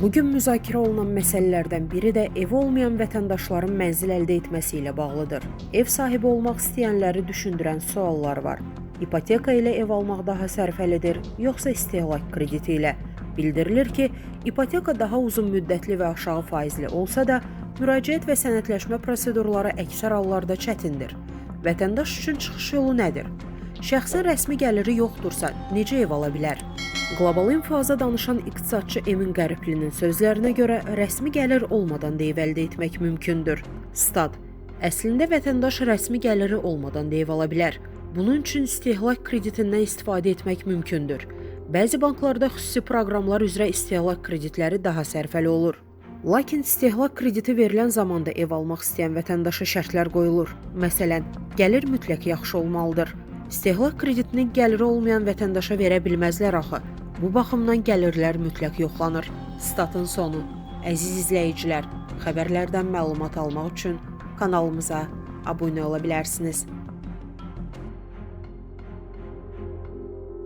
Bugün müzakirə olunan məsələlərdən biri də evi olmayan vətəndaşların mənzil əldə etməsi ilə bağlıdır. Ev sahibi olmaq istəyənləri düşündürən suallar var. İpoteka ilə ev almaq daha sərfəlidir, yoxsa istehlak krediti ilə? Bildirilir ki, ipoteka daha uzun müddətli və aşağı faizli olsa da, müraciət və sənədləşmə prosedurları əksər hallarda çətindir. Vətəndaş üçün çıxış yolu nədir? Şəxsin rəsmi gəliri yoxdursa, necə ev ala bilər? Qlobal Infoza danışan iqtisadçı Emin Qəriplinin sözlərinə görə rəsmi gəlir olmadan da ev əldə etmək mümkündür. Stat: Əslində vətəndaş rəsmi gəliri olmadan da ev ala bilər. Bunun üçün istehlak kreditindən istifadə etmək mümkündür. Bəzi banklarda xüsusi proqramlar üzrə istehlak kreditləri daha sərfəli olur. Lakin istehlak krediti verilən zamanda ev almaq istəyən vətəndaşa şərtlər qoyulur. Məsələn, gəlir mütləq yaxşı olmalıdır. İstehlak kreditini gəliri olmayan vətəndaşa verə bilməzlər axı. Bu baxımdan gəlirlər mütləq yoxlanır. Statın sonu. Əziz izləyicilər, xəbərlərdən məlumat almaq üçün kanalımıza abunə ola bilərsiniz.